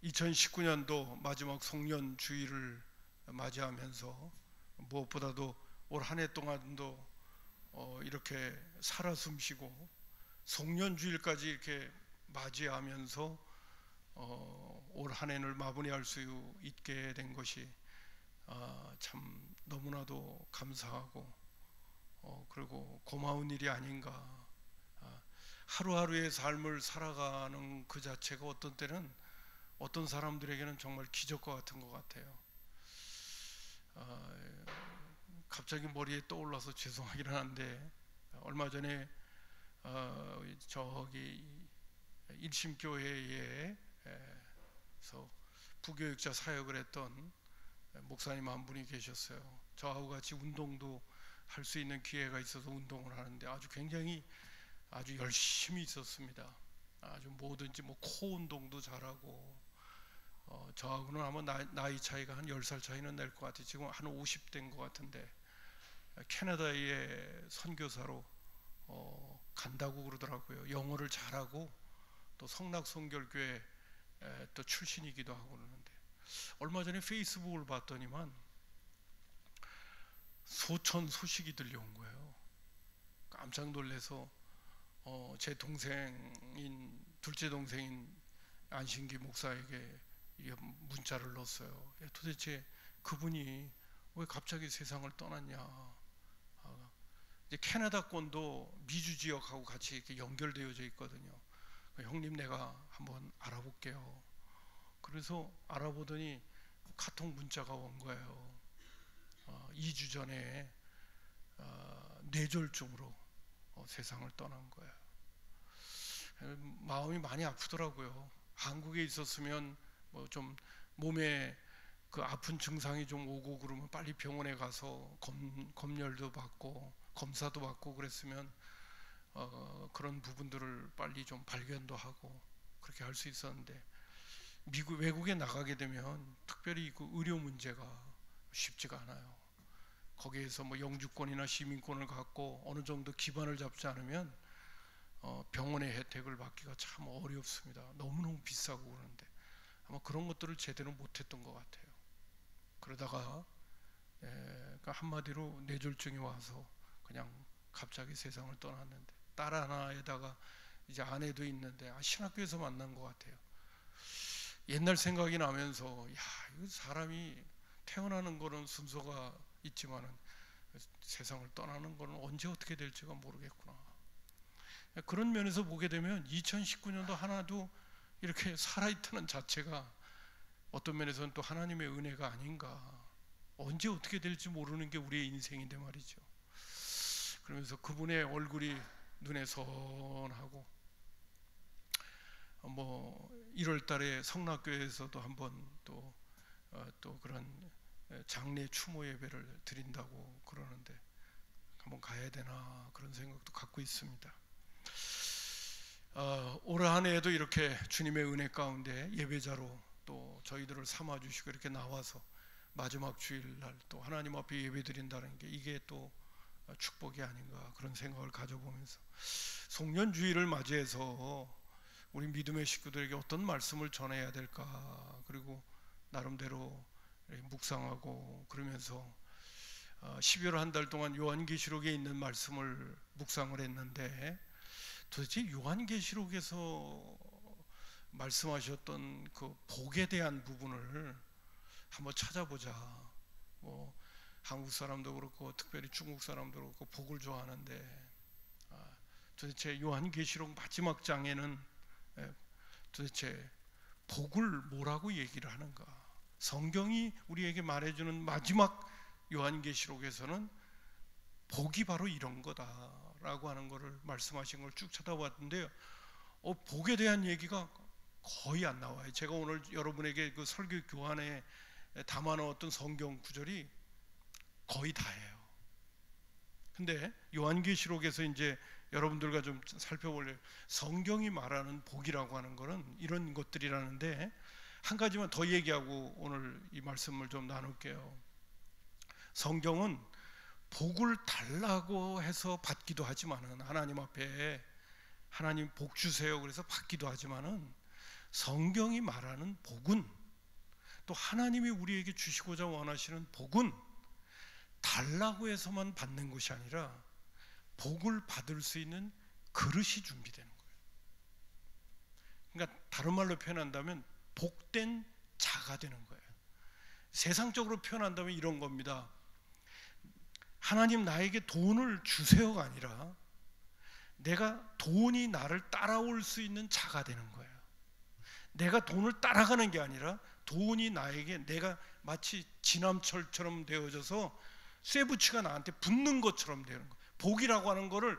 2019년도 마지막 송년 주일을 맞이하면서 무엇보다도 올 한 해 동안도 이렇게 살아 숨쉬고 송년 주일까지 이렇게 맞이하면서 올 한 해를 마무리할 수 있게 된 것이 참 너무나도 감사하고 그리고 고마운 일이 아닌가. 하루하루의 삶을 살아가는 그 자체가 어떤 때는 어떤 사람들에게는 정말 기적과 같은 것 같아요. 갑자기 머리에 떠올라서 죄송하긴 한데 얼마 전에 저기 일심교회에서 부교육자 사역을 했던 목사님 한 분이 계셨어요. 저하고 같이 운동도 할 수 있는 기회가 있어서 운동을 하는데 굉장히 아주 열심히 있었습니다. 아주 뭐든지 코 운동도 잘하고 저하고는 아마 나이 차이가 한 10살 차이는 날 것 같아요. 지금 한 50대인 것 같은데 캐나다의 선교사로 간다고 그러더라고요. 영어를 잘하고 또 성락성결교회 또 출신이기도 하고 그러는데 얼마 전에 페이스북을 봤더니만 소천 소식이 들려온 거예요. 깜짝 놀라서 제 둘째 동생인 안신기 목사에게 문자를 넣었어요. 도대체 그분이 왜 갑자기 세상을 떠났냐. 이제 캐나다권도 미주 지역하고 같이 이렇게 연결되어져 있거든요. 형님 내가 한번 알아볼게요. 그래서 알아보더니 카톡 문자가 온 거예요. 2주 전에 뇌졸중으로 세상을 떠난 거예요. 마음이 많이 아프더라고요. 한국에 있었으면 좀 몸에 그 아픈 증상이 좀 오고 그러면 빨리 병원에 가서 검열도 받고 검사도 받고 그랬으면 그런 부분들을 빨리 좀 발견도 하고 그렇게 할 수 있었는데 외국에 나가게 되면 특별히 그 의료 문제가 쉽지가 않아요. 거기에서 영주권이나 시민권을 갖고 어느 정도 기반을 잡지 않으면 병원의 혜택을 받기가 참 어렵습니다. 너무너무 비싸고 그러는데 아마 그런 것들을 제대로 못했던 것 같아요. 그러다가 그러니까 한마디로 뇌졸중이 와서 그냥 갑자기 세상을 떠났는데 딸 하나에다가 이제 아내도 있는데 신학교에서 만난 것 같아요. 옛날 생각이 나면서 이 사람이 태어나는 거는 순서가 있지만은 세상을 떠나는 거는 언제 어떻게 될지가 모르겠구나. 그런 면에서 보게 되면 2019년도 하나도 이렇게 살아있다는 자체가 어떤 면에서는 또 하나님의 은혜가 아닌가. 언제 어떻게 될지 모르는 게 우리의 인생인데 말이죠. 그러면서 그분의 얼굴이 눈에 선하고 1월 달에 성락교회에서도 한번 또 그런 장례 추모 예배를 드린다고 그러는데 한번 가야 되나 그런 생각도 갖고 있습니다. 올 한 해에도 이렇게 주님의 은혜 가운데 예배자로 또 저희들을 삼아주시고 이렇게 나와서 마지막 주일날 또 하나님 앞에 예배 드린다는 게 이게 또 축복이 아닌가 그런 생각을 가져보면서 송년주일을 맞이해서 우리 믿음의 식구들에게 어떤 말씀을 전해야 될까 그리고 나름대로 묵상하고 그러면서 12월 한 달 동안 요한계시록에 있는 말씀을 묵상을 했는데 도대체 요한계시록에서 말씀하셨던 그 복에 대한 부분을 한번 찾아보자. 한국 사람도 그렇고 특별히 중국 사람도 그렇고 복을 좋아하는데 도대체 요한계시록 마지막 장에는 도대체 복을 뭐라고 얘기를 하는가? 성경이 우리에게 말해주는 마지막 요한계시록에서는 복이 바로 이런 거다라고 하는 것을 말씀하신 걸 쭉 찾아봤는데요. 복에 대한 얘기가 거의 안 나와요. 제가 오늘 여러분에게 그 설교 교환에 담아 넣었던 성경 구절이 거의 다예요. 근데 요한계시록에서 이제 여러분들과 좀 살펴볼래요. 성경이 말하는 복이라고 하는 것은 이런 것들이라는데 한 가지만 더 얘기하고 오늘 이 말씀을 좀 나눌게요. 성경은 복을 달라고 해서 받기도 하지만은 하나님 앞에 하나님 복 주세요 그래서 받기도 하지만은 성경이 말하는 복은, 또 하나님이 우리에게 주시고자 원하시는 복은 달라고 해서만 받는 것이 아니라 복을 받을 수 있는 그릇이 준비되는 거예요. 그러니까 다른 말로 표현한다면 복된 자가 되는 거예요. 세상적으로 표현한다면 이런 겁니다. 하나님 나에게 돈을 주세요가 아니라 내가 돈이 나를 따라올 수 있는 자가 되는 거예요. 내가 돈을 따라가는 게 아니라 돈이 나에게, 내가 마치 지남철처럼 되어져서 쇠붙이가 나한테 붙는 것처럼 되는 거예요. 복이라고 하는 거를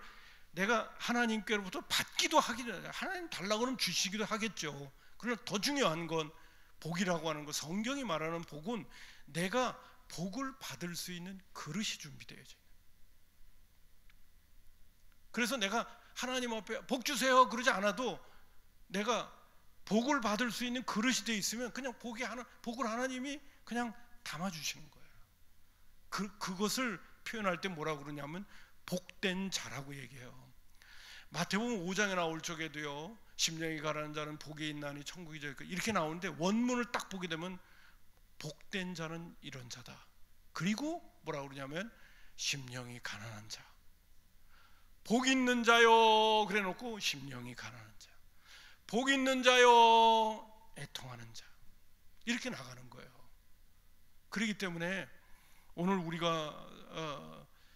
내가 하나님께로부터 받기도 하기 전에, 하나님 달라고 하면 주시기도 하겠죠. 그러나 더 중요한 건 복이라고 하는 거, 성경이 말하는 복은 내가 복을 받을 수 있는 그릇이 준비되어져 있는. 그래서 내가 하나님 앞에 복 주세요 그러지 않아도 내가 복을 받을 수 있는 그릇이 되어 있으면 그냥 복을 하나님이 그냥 담아주시는 거예요. 그것을 표현할 때 뭐라고 그러냐면 복된 자라고 얘기해요. 마태복음 5장에 나올 적에도요, 심령이 가라앉는 자는 복이 있나니 천국이 저기 이렇게 나오는데, 원문을 딱 보게 되면 복된 자는 이런 자다. 그리고 뭐라고 그러냐면 심령이 가난한 자, 복 있는 자요 그래 놓고 심령이 가난한 자, 복 있는 자요 애통하는 자, 이렇게 나가는 거예요. 그렇기 때문에 오늘 우리가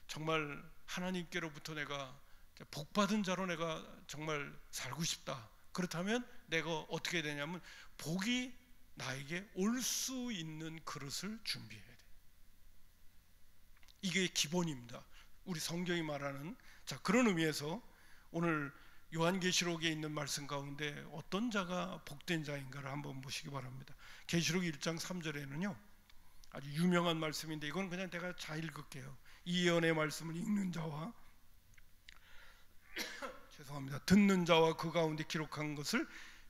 정말 하나님께로부터 내가 복받은 자로 내가 정말 살고 싶다. 그렇다면 내가 어떻게 되냐면 복이 나에게 올 수 있는 그릇을 준비해야 돼. 이게 기본입니다. 우리 성경이 말하는. 자, 그런 의미에서 오늘 요한계시록에 있는 말씀 가운데 어떤 자가 복된 자인가를 한번 보시기 바랍니다. 계시록 1장 3절에는요 아주 유명한 말씀인데, 이건 그냥 내가 잘 읽을게요. 이 예언의 말씀을 읽는 자와 죄송합니다. 듣는 자와 그 가운데 기록한 것을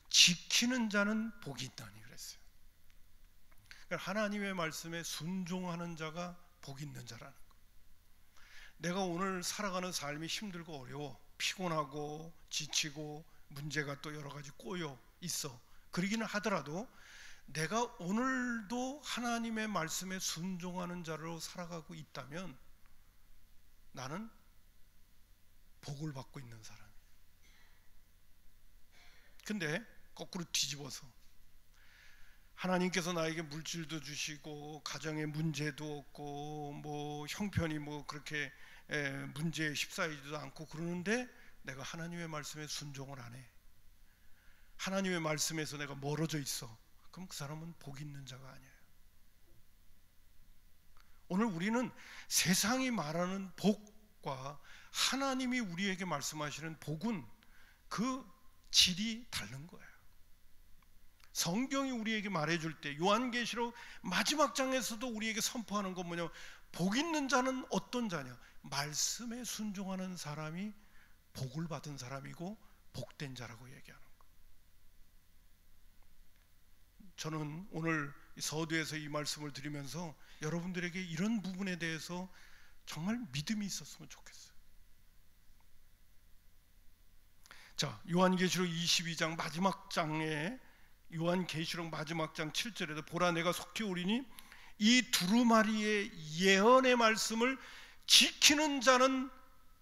지키는 자는 복이 있다니 그랬어요. 그러니까 하나님의 말씀에 순종하는 자가 복 있는 자라는 거예요. 내가 오늘 살아가는 삶이 힘들고 어려워, 피곤하고 지치고 문제가 또 여러 가지 꼬여 있어. 그러기는 하더라도 내가 오늘도 하나님의 말씀에 순종하는 자로 살아가고 있다면 나는 복을 받고 있는 사람이에요. 근데 거꾸로 뒤집어서 하나님께서 나에게 물질도 주시고 가정에 문제도 없고 뭐 형편이 뭐 그렇게 문제에 휩싸이지도 않고 그러는데 내가 하나님의 말씀에 순종을 안 해, 하나님의 말씀에서 내가 멀어져 있어, 그럼 그 사람은 복 있는 자가 아니에요. 오늘 우리는 세상이 말하는 복과 하나님이 우리에게 말씀하시는 복은 그 질이 다른 거예요. 성경이 우리에게 말해줄 때 요한계시록 마지막 장에서도 우리에게 선포하는 건 뭐냐, 복 있는 자는 어떤 자냐, 말씀에 순종하는 사람이 복을 받은 사람이고 복된 자라고 얘기하는 거예요. 저는 오늘 서두에서 이 말씀을 드리면서 여러분들에게 이런 부분에 대해서 정말 믿음이 있었으면 좋겠어요. 자, 요한계시록 22장 마지막 장에, 요한계시록 마지막 장 7절에도 보라 내가 속히 오리니 이 두루마리의 예언의 말씀을 지키는 자는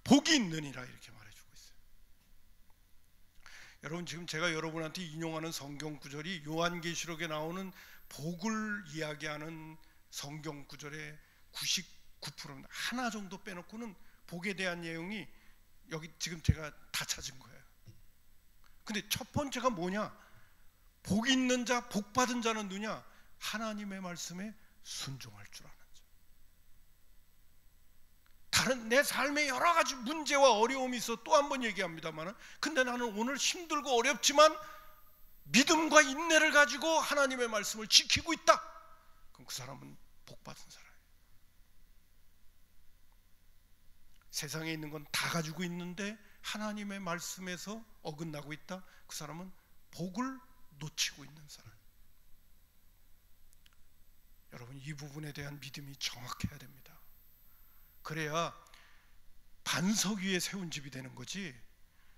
복이 있느니라, 이렇게 말해주고 있어요. 여러분, 지금 제가 여러분한테 인용하는 성경 구절이 요한계시록에 나오는 복을 이야기하는 성경 구절의 99%입니다. 하나 정도 빼놓고는 복에 대한 내용이 여기 지금 제가 다 찾은 거예요. 근데 첫 번째가 뭐냐, 복 있는 자, 복 받은 자는 누구냐, 하나님의 말씀에 순종할 줄 아는 자. 다른 내 삶에 여러 가지 문제와 어려움이 있어 또 한 번 얘기합니다만, 근데 나는 오늘 힘들고 어렵지만 믿음과 인내를 가지고 하나님의 말씀을 지키고 있다, 그럼 그 사람은 복 받은 사람이에요. 세상에 있는 건 다 가지고 있는데 하나님의 말씀에서 어긋나고 있다, 그 사람은 복을 놓치고 있는 사람. 여러분, 이 부분에 대한 믿음이 정확해야 됩니다. 그래야 반석 위에 세운 집이 되는 거지,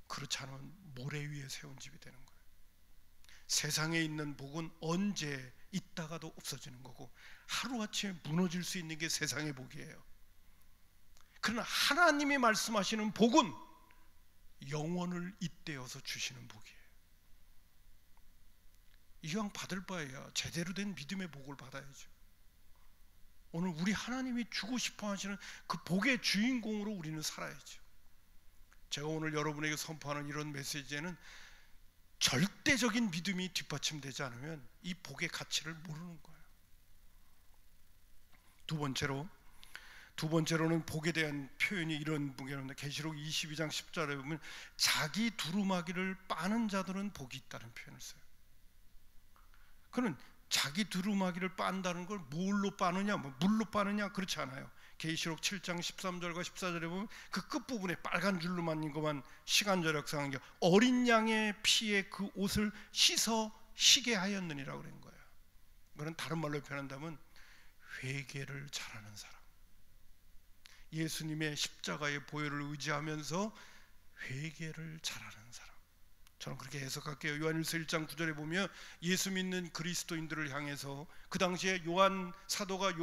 그렇지 않으면 모래 위에 세운 집이 되는 거예요. 세상에 있는 복은 언제 있다가도 없어지는 거고 하루아침에 무너질 수 있는 게 세상의 복이에요. 그러나 하나님이 말씀하시는 복은 영원을 잇대어서 주시는 복이에요. 이왕 받을 바에야 제대로 된 믿음의 복을 받아야죠. 오늘 우리 하나님이 주고 싶어 하시는 그 복의 주인공으로 우리는 살아야죠. 제가 오늘 여러분에게 선포하는 이런 메시지에는 절대적인 믿음이 뒷받침되지 않으면 이 복의 가치를 모르는 거예요. 두 번째로는 복에 대한 표현이 이런 복이랍니다. 계시록 22장 10절에 보면 자기 두루마기를 빠는 자들은 복이 있다는 표현을 써요. 그는 자기 두루마기를 빤다는 걸 뭘로 빠느냐, 물로 빠느냐 그렇지 않아요. 계시록 7장 13절과 14절에 보면 그 끝부분에 빨간 줄로 만든 것만 시간 절약상한 게 어린 양의 피에 그 옷을 씻어 시게 하였느니라고 그런 거예요. 이거는 다른 말로 표현한다면 회개를 잘하는 사람, 예수님의 십자가의 보혈을 의지하면서 회개를 잘하는 사람, 저는 그렇게 해석할게요. 요한일서 1장 9절에 보면 예수 믿는 그리스도인들을 향해서 그 당시에 요한 사도가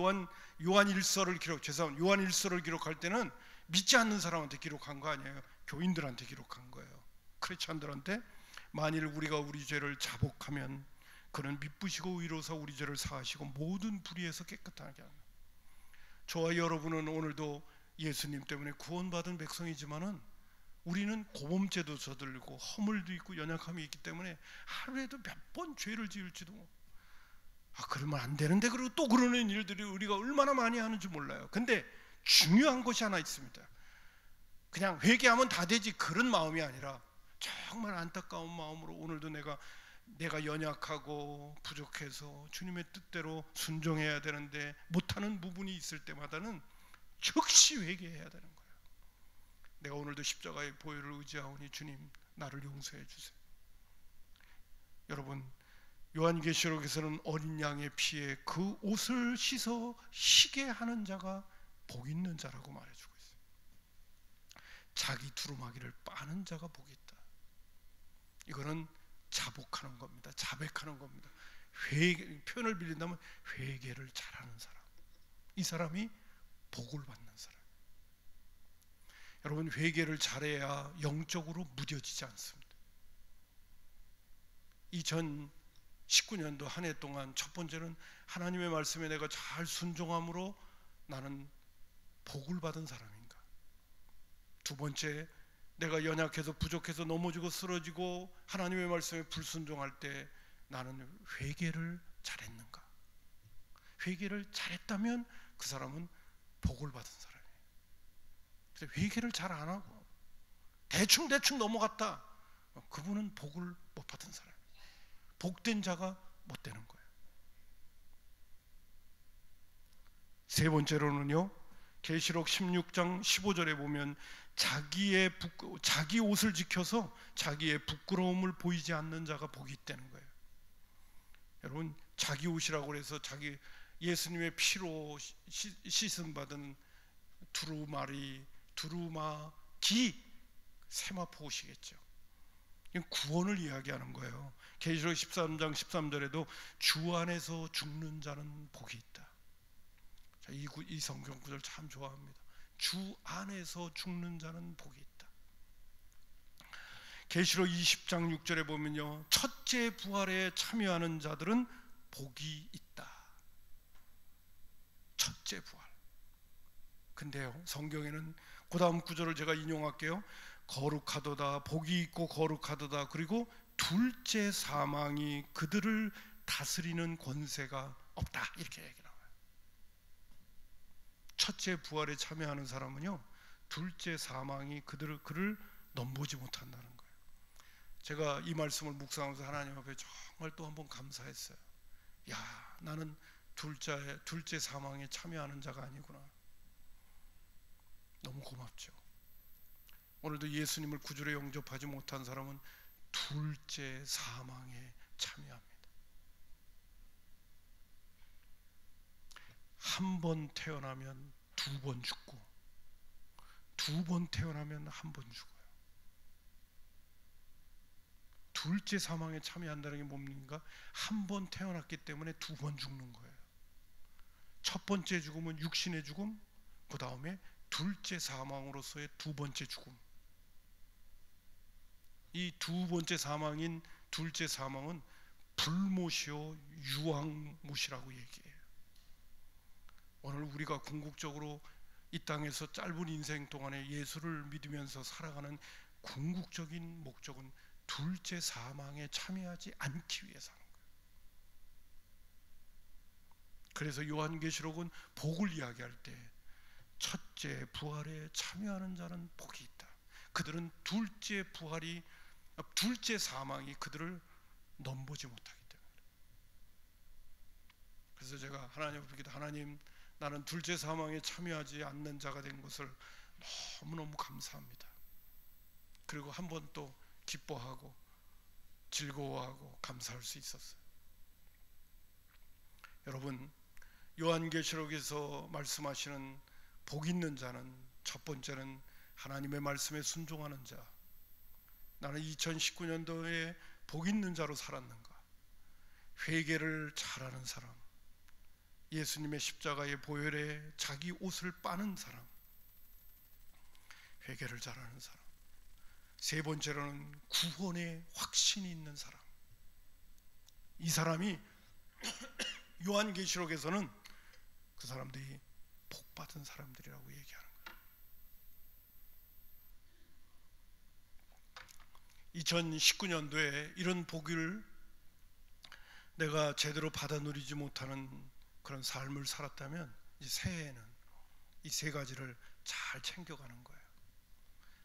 요한일서를 기록할 때는 믿지 않는 사람한테 기록한 거 아니에요. 교인들한테 기록한 거예요. 크리스찬들한테 만일 우리가 우리 죄를 자복하면 그는 미쁘시고 의로서 우리 죄를 사하시고 모든 불의에서 깨끗하게 합니다. 저와 여러분은 오늘도 예수님 때문에 구원받은 백성이지만은 우리는 고범죄도 저들고 허물도 있고 연약함이 있기 때문에 하루에도 몇 번 죄를 지을지도 그러면 안 되는데 그리고 또 그러는 일들이 우리가 얼마나 많이 하는지 몰라요. 근데 중요한 것이 하나 있습니다. 그냥 회개하면 다 되지 그런 마음이 아니라 정말 안타까운 마음으로 오늘도 내가 연약하고 부족해서 주님의 뜻대로 순종해야 되는데 못하는 부분이 있을 때마다는 즉시 회개해야 되는 거예요. 내가 오늘도 십자가의 보혈을 의지하오니 주님 나를 용서해 주세요. 여러분, 요한계시록에서는 어린 양의 피에 그 옷을 씻어 시게 하는 자가 복 있는 자라고 말해주고 있어요. 자기 두루마기를 빠는 자가 복이 있다. 이거는 자복하는 겁니다. 자백하는 겁니다. 표현을 빌린다면 회개를 잘하는 사람, 이 사람이 복을 받는 사람. 여러분, 회개를 잘해야 영적으로 무뎌지지 않습니다. 2019년도 한 해 동안 첫 번째는 하나님의 말씀에 내가 잘 순종함으로 나는 복을 받은 사람인가. 두 번째, 내가 연약해서 부족해서 넘어지고 쓰러지고 하나님의 말씀에 불순종할 때 나는 회개를 잘했는가. 회개를 잘했다면 그 사람은 복을 받은 사람이에요. 회개를 잘 안 하고 대충 넘어갔다, 그분은 복을 못 받은 사람이에요. 복된 자가 못 되는 거예요. 세 번째로는요, 계시록 16장 15절에 보면 자기 옷을 지켜서 자기의 부끄러움을 보이지 않는 자가 복이 있다는 거예요. 여러분, 자기 옷이라고 해서 예수님의 피로 씻음 받은 두루마기 세마포 옷이겠죠. 구원을 이야기하는 거예요. 계시록 13장 13절에도 주 안에서 죽는 자는 복이 있다. 이 성경 구절 참 좋아합니다. 주 안에서 죽는 자는 복이 있다. 계시록 20장 6절에 보면요, 첫째 부활에 참여하는 자들은 복이 있다. 첫째 부활. 근데요, 성경에는 그 다음 구절을 제가 인용할게요. 거룩하도다, 복이 있고 거룩하도다. 그리고 둘째 사망이 그들을 다스리는 권세가 없다, 이렇게 얘기 나와요. 첫째 부활에 참여하는 사람은요, 둘째 사망이 그를 넘보지 못한다는 거예요. 제가 이 말씀을 묵상하면서 하나님 앞에 정말 또 한 번 감사했어요. 야, 나는 둘째 사망에 참여하는 자가 아니구나. 너무 고맙죠. 오늘도 예수님을 구주로 영접하지 못한 사람은 둘째 사망에 참여합니다. 한 번 태어나면 두 번 죽고, 두 번 태어나면 한 번 죽어요. 둘째 사망에 참여한다는 게 뭡니까? 한 번 태어났기 때문에 두 번 죽는 거예요. 첫 번째 죽음은 육신의 죽음, 그 다음에 둘째 사망으로서의 두 번째 죽음. 이 두 번째 사망인 둘째 사망은 불못이요 유황못이라고 얘기해요. 오늘 우리가 궁극적으로 이 땅에서 짧은 인생 동안에 예수를 믿으면서 살아가는 궁극적인 목적은 둘째 사망에 참여하지 않기 위해서 하는 거예요. 그래서 요한계시록은 복을 이야기할 때 첫째 부활에 참여하는 자는 복이 있다. 그들은 둘째 사망이 그들을 넘보지 못하기 때문에. 그래서 제가 하나님을 기도, 하나님, 나는 둘째 사망에 참여하지 않는 자가 된 것을 너무너무 감사합니다. 그리고 한 번 또 기뻐하고 즐거워하고 감사할 수 있었어요. 여러분, 요한계시록에서 말씀하시는 복 있는 자는 첫 번째는 하나님의 말씀에 순종하는 자. 나는 2019년도에 복 있는 자로 살았는가? 회개를 잘하는 사람, 예수님의 십자가의 보혈에 자기 옷을 빠는 사람, 회개를 잘하는 사람. 세 번째로는 구원의 확신이 있는 사람. 이 사람이 요한계시록에서는 그 사람들이 복받은 사람들이라고 얘기하는 거예요. 2019년도에 이런 복을 내가 제대로 받아 누리지 못하는 그런 삶을 살았다면 이제 새해에는 이 세 가지를 잘 챙겨가는 거예요.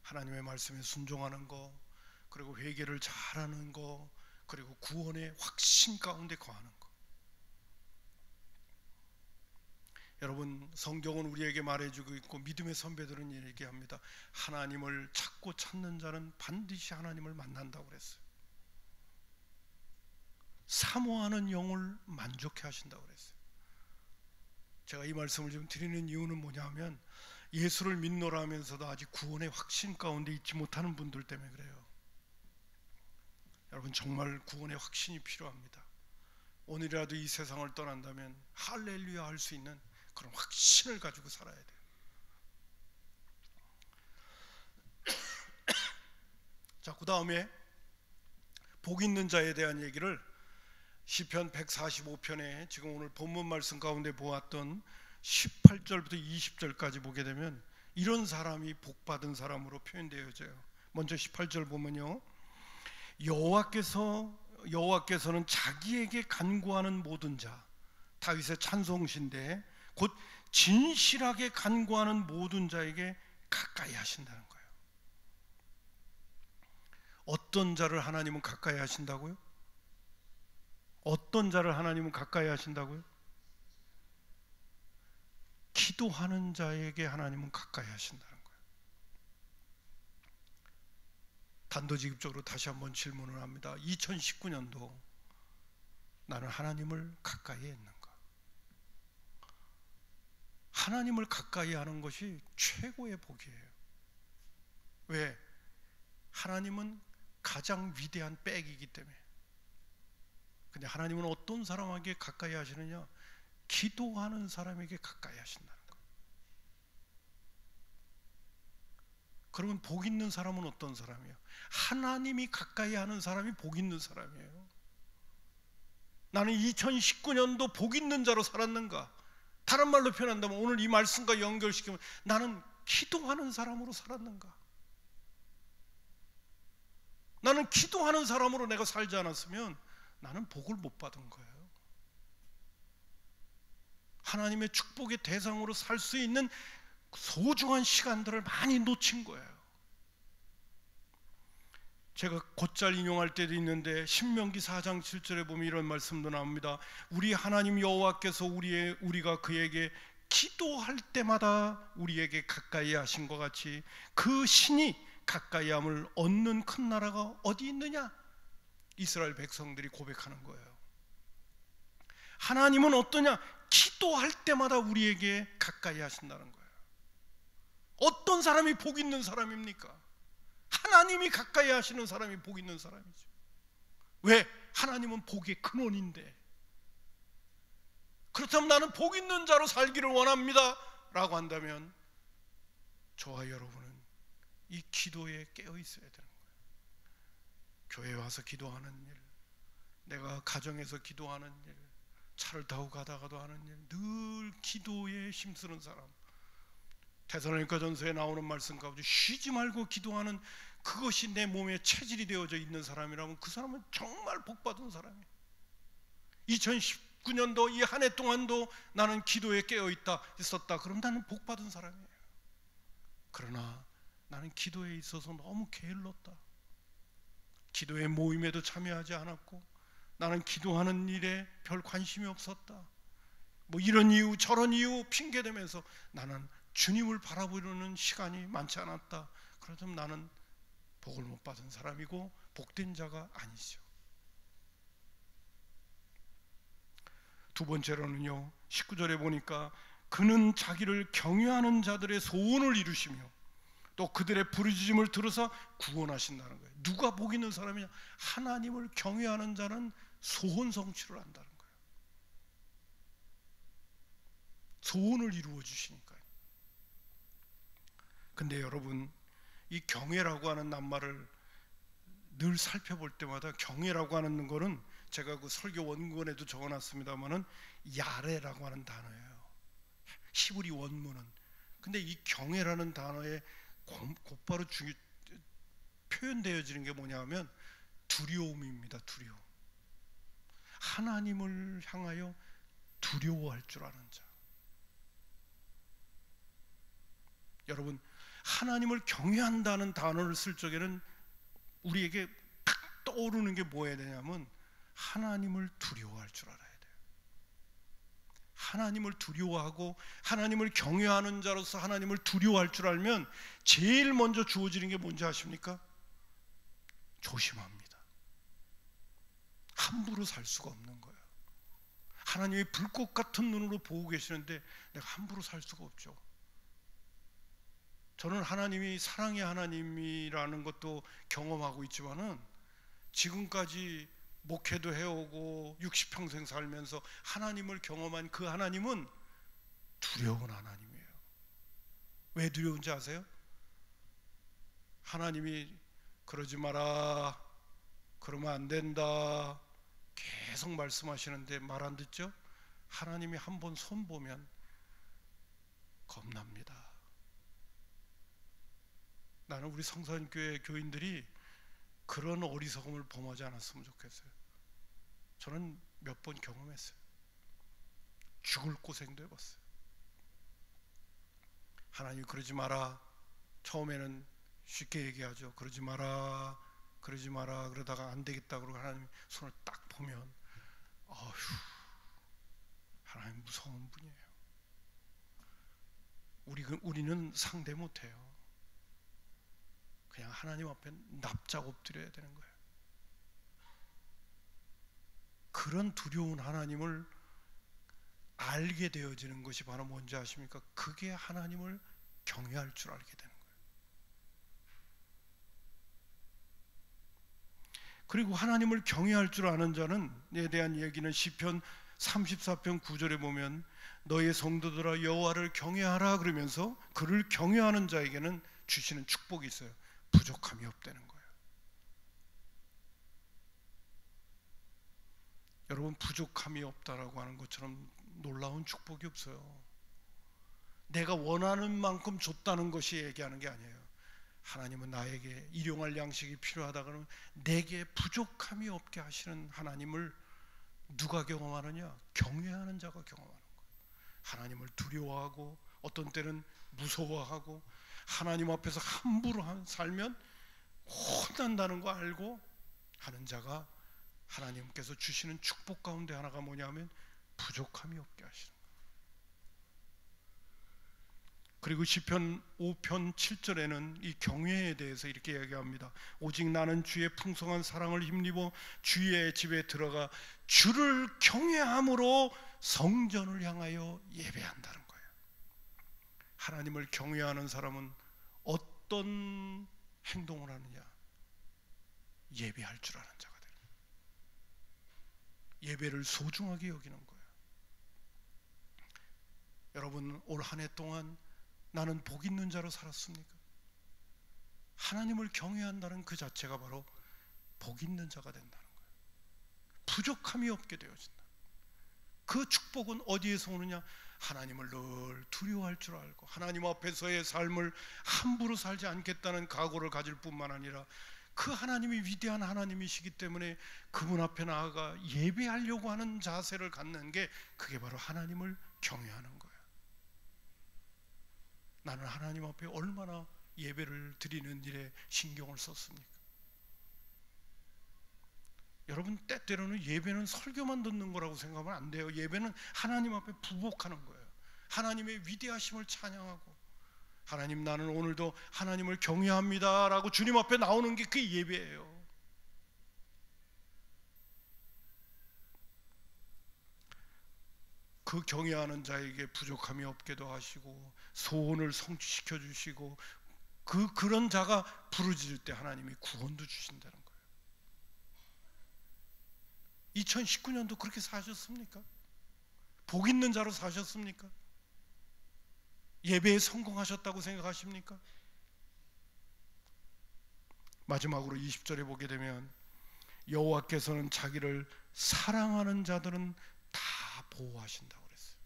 하나님의 말씀에 순종하는 거, 그리고 회개를 잘하는 거, 그리고 구원의 확신 가운데 거하는 거. 여러분, 성경은 우리에게 말해주고 있고 믿음의 선배들은 얘기합니다. 하나님을 찾고 찾는 자는 반드시 하나님을 만난다고 그랬어요. 사모하는 영을 만족해 하신다고 그랬어요. 제가 이 말씀을 좀 드리는 이유는 뭐냐면, 예수를 믿노라 하면서도 아직 구원의 확신 가운데 있지 못하는 분들 때문에 그래요. 여러분, 정말 구원의 확신이 필요합니다. 오늘이라도 이 세상을 떠난다면 할렐루야 할 수 있는 그런 확신을 가지고 살아야 돼요. 자, 그 다음에 복 있는 자에 대한 얘기를 시편 145편에 지금 오늘 본문 말씀 가운데 보았던 18절부터 20절까지 보게 되면 이런 사람이 복받은 사람으로 표현되어져요. 먼저 18절 보면요, 여호와께서는 자기에게 간구하는 모든 자, 다윗의 찬송시인데 곧 진실하게 간구하는 모든 자에게 가까이 하신다는 거예요. 어떤 자를 하나님은 가까이 하신다고요? 어떤 자를 하나님은 가까이 하신다고요? 기도하는 자에게 하나님은 가까이 하신다는 거예요. 단도직입적으로 다시 한번 질문을 합니다. 2019년도 나는 하나님을 가까이 했는가? 하나님을 가까이 하는 것이 최고의 복이에요. 왜? 하나님은 가장 위대한 백이기 때문에. 근데 하나님은 어떤 사람에게 가까이 하시느냐? 기도하는 사람에게 가까이 하신다는 거예요. 그러면 복 있는 사람은 어떤 사람이에요? 하나님이 가까이 하는 사람이 복 있는 사람이에요. 나는 2019년도 복 있는 자로 살았는가? 다른 말로 표현한다면 오늘 이 말씀과 연결시키면 나는 기도하는 사람으로 살았는가? 나는 기도하는 사람으로 내가 살지 않았으면 나는 복을 못 받은 거예요. 하나님의 축복의 대상으로 살 수 있는 소중한 시간들을 많이 놓친 거예요. 제가 곧잘 인용할 때도 있는데 신명기 4장 7절에 보면 이런 말씀도 나옵니다. 우리 하나님 여호와께서 우리가 그에게 기도할 때마다 우리에게 가까이 하신 것 같이 그 신이 가까이함을 얻는 큰 나라가 어디 있느냐? 이스라엘 백성들이 고백하는 거예요. 하나님은 어떠냐? 기도할 때마다 우리에게 가까이 하신다는 거예요. 어떤 사람이 복 있는 사람입니까? 하나님이 가까이 하시는 사람이 복 있는 사람이죠. 왜? 하나님은 복의 근원인데. 그렇다면 나는 복 있는 자로 살기를 원합니다 라고 한다면 저와 여러분은 이 기도에 깨어 있어야 되는 거예요. 교회에 와서 기도하는 일, 내가 가정에서 기도하는 일, 차를 타고 가다가도 하는 일, 늘 기도에 힘쓰는 사람. 데살로니가전서에 나오는 말씀 가운데 쉬지 말고 기도하는 그것이 내 몸에 체질이 되어져 있는 사람이라면 그 사람은 정말 복받은 사람이에요. 2019년도 이 한 해 동안도 나는 기도에 깨어 있었다. 그럼 나는 복받은 사람이에요. 그러나 나는 기도에 있어서 너무 게을렀다. 기도의 모임에도 참여하지 않았고 나는 기도하는 일에 별 관심이 없었다. 뭐 이런 이유 저런 이유 핑계대면서 나는 주님을 바라보려는 시간이 많지 않았다. 그렇다면 나는 복을 못 받은 사람이고 복된 자가 아니죠. 두 번째로는요, 19절에 보니까 그는 자기를 경외하는 자들의 소원을 이루시며 또 그들의 부르짖음을 들어서 구원하신다는 거예요. 누가 복 있는 사람이냐? 하나님을 경외하는 자는 소원 성취를 한다는 거예요. 소원을 이루어 주시니까요. 근데 여러분, 이 경외라고 하는 낱말을 늘 살펴볼 때마다 경외라고 하는 거는 제가 그 설교 원문에도 적어놨습니다만은 야레라고 하는 단어예요. 히브리 원문은. 근데 이 경외라는 단어에 곧바로 표현되어지는 게 뭐냐면 두려움입니다. 두려움. 하나님을 향하여 두려워할 줄 아는 자. 여러분, 하나님을 경외한다는 단어를 쓸 적에는 우리에게 딱 떠오르는 게 뭐여야 되냐면 하나님을 두려워할 줄 알아야 돼요. 하나님을 두려워하고 하나님을 경외하는 자로서 하나님을 두려워할 줄 알면 제일 먼저 주어지는 게 뭔지 아십니까? 조심합니다. 함부로 살 수가 없는 거예요. 하나님이 불꽃 같은 눈으로 보고 계시는데 내가 함부로 살 수가 없죠. 저는 하나님이 사랑의 하나님이라는 것도 경험하고 있지만은 지금까지 목회도 해오고 60평생 살면서 하나님을 경험한 그 하나님은 두려운 하나님이에요. 왜 두려운지 아세요? 하나님이 그러지 마라, 그러면 안 된다 계속 말씀하시는데 말 안 듣죠? 하나님이 한번 손 보면 겁납니다. 나는 우리 성산교회 교인들이 그런 어리석음을 범하지 않았으면 좋겠어요. 저는 몇 번 경험했어요. 죽을 고생도 해봤어요. 하나님 그러지 마라. 처음에는 쉽게 얘기하죠. 그러지 마라, 그러지 마라. 그러다가 안 되겠다 그러고 하나님 손을 딱 보면 어휴, 하나님 무서운 분이에요. 우리는 상대 못해요. 그냥 하나님 앞에 납작 엎드려야 되는 거예요. 그런 두려운 하나님을 알게 되어지는 것이 바로 뭔지 아십니까? 그게 하나님을 경외할 줄 알게 되는 거예요. 그리고 하나님을 경외할 줄 아는 자는에 대한 얘기는 시편 34편 9절에 보면 너의 성도들아 여호와를 경외하라 그러면서 그를 경외하는 자에게는 주시는 축복이 있어요. 부족함이 없다는 거예요. 여러분, 부족함이 없다라고 하는 것처럼 놀라운 축복이 없어요. 내가 원하는 만큼 줬다는 것이 얘기하는 게 아니에요. 하나님은 나에게 일용할 양식이 필요하다 그러면 내게 부족함이 없게 하시는 하나님을 누가 경험하느냐? 경외하는 자가 경험하는 거예요. 하나님을 두려워하고 어떤 때는 무서워하고 하나님 앞에서 함부로 살면 혼난다는 거 알고 하는 자가 하나님께서 주시는 축복 가운데 하나가 뭐냐면 부족함이 없게 하시는 거예요. 그리고 시편 5편 7절에는 이 경외에 대해서 이렇게 이야기합니다. 오직 나는 주의 풍성한 사랑을 힘입어 주의 집에 들어가 주를 경외함으로 성전을 향하여 예배한다는 거예요. 하나님을 경외하는 사람은 어떤 행동을 하느냐? 예배할 줄 아는 자가 되는 거예요. 예배를 소중하게 여기는 거예요. 여러분, 올 한 해 동안 나는 복 있는 자로 살았습니까? 하나님을 경외한다는 그 자체가 바로 복 있는 자가 된다는 거예요. 부족함이 없게 되어진다. 그 축복은 어디에서 오느냐? 하나님을 늘 두려워할 줄 알고 하나님 앞에서의 삶을 함부로 살지 않겠다는 각오를 가질 뿐만 아니라 그 하나님이 위대한 하나님이시기 때문에 그분 앞에 나아가 예배하려고 하는 자세를 갖는 게, 그게 바로 하나님을 경외하는 거예요. 나는 하나님 앞에 얼마나 예배를 드리는 일에 신경을 썼습니까? 여러분, 때때로는 예배는 설교만 듣는 거라고 생각하면 안 돼요. 예배는 하나님 앞에 부복하는 거예요. 하나님의 위대하심을 찬양하고, 하나님, 나는 오늘도 하나님을 경외합니다 라고 주님 앞에 나오는 게 그게 예배예요. 그 경외하는 자에게 부족함이 없게도 하시고 소원을 성취시켜 주시고, 그런 자가 부르짖을 때 하나님이 구원도 주신다는 거예요. 2019년도 그렇게 사셨습니까? 복 있는 자로 사셨습니까? 예배에 성공하셨다고 생각하십니까? 마지막으로 20절에 보게 되면 여호와께서는 자기를 사랑하는 자들은 다 보호하신다고 그랬어요.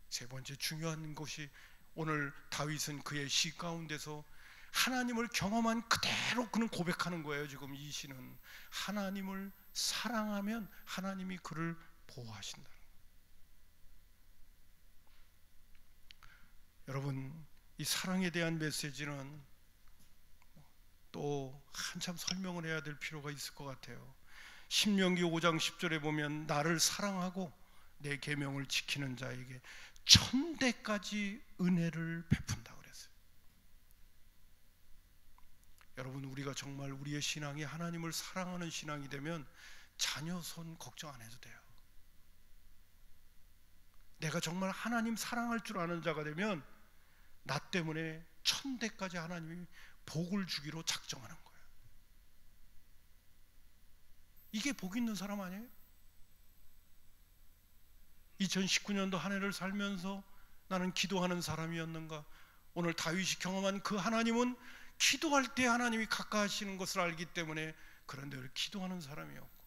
세 번째 중요한 것이, 오늘 다윗은 그의 시 가운데서 하나님을 경험한 그대로 그는 고백하는 거예요. 지금 이 시는 하나님을 사랑하면 하나님이 그를 보호하신다는 거예요. 여러분, 이 사랑에 대한 메시지는 또 한참 설명을 해야 될 필요가 있을 것 같아요. 신명기 5장 10절에 보면 나를 사랑하고 내 계명을 지키는 자에게 1000대까지 은혜를 베푼다고 그랬어요. 여러분, 우리가 정말 우리의 신앙이 하나님을 사랑하는 신앙이 되면 자녀 손 걱정 안 해도 돼요. 내가 정말 하나님 사랑할 줄 아는 자가 되면 나 때문에 1000대까지 하나님이 복을 주기로 작정하는 거예요. 이게 복 있는 사람 아니에요? 2019년도 한 해를 살면서 나는 기도하는 사람이었는가? 오늘 다윗이 경험한 그 하나님은 기도할 때 하나님이 가까이하시는 것을 알기 때문에 그런데 기도하는 사람이었고,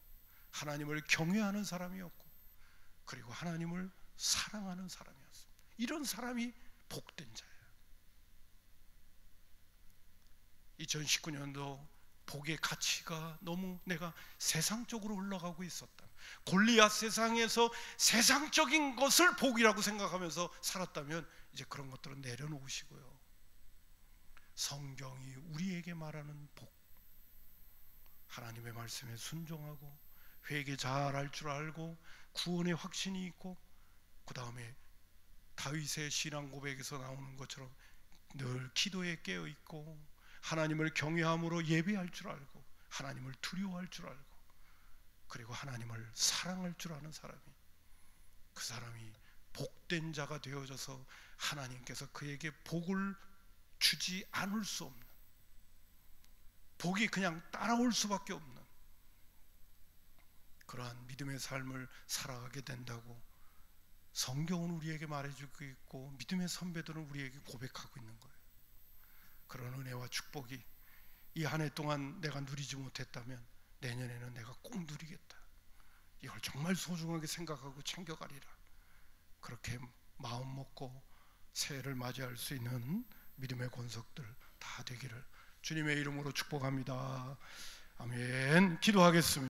하나님을 경외하는 사람이었고, 그리고 하나님을 사랑하는 사람이었습니다. 이런 사람이 복된 자예요. 2019년도 복의 가치가 너무 내가 세상적으로 흘러가고 있었다. 골리앗 세상에서 세상적인 것을 복이라고 생각하면서 살았다면 이제 그런 것들은 내려놓으시고요. 성경이 우리에게 말하는 복, 하나님의 말씀에 순종하고 회개 잘할 줄 알고 구원의 확신이 있고, 그 다음에 다윗의 신앙 고백에서 나오는 것처럼 늘 기도에 깨어 있고 하나님을 경외함으로 예배할 줄 알고 하나님을 두려워할 줄 알고 그리고 하나님을 사랑할 줄 아는 사람이, 그 사람이 복된 자가 되어져서 하나님께서 그에게 복을 주지 않을 수 없는, 복이 그냥 따라올 수밖에 없는 그러한 믿음의 삶을 살아가게 된다고 성경은 우리에게 말해주고 있고 믿음의 선배들은 우리에게 고백하고 있는 거예요. 그런 은혜와 축복이 이 한 해 동안 내가 누리지 못했다면 내년에는 내가 꼭 누리겠다, 이걸 정말 소중하게 생각하고 챙겨가리라, 그렇게 마음 먹고 새해를 맞이할 수 있는 믿음의 권속들 다 되기를 주님의 이름으로 축복합니다. 아멘. 기도하겠습니다.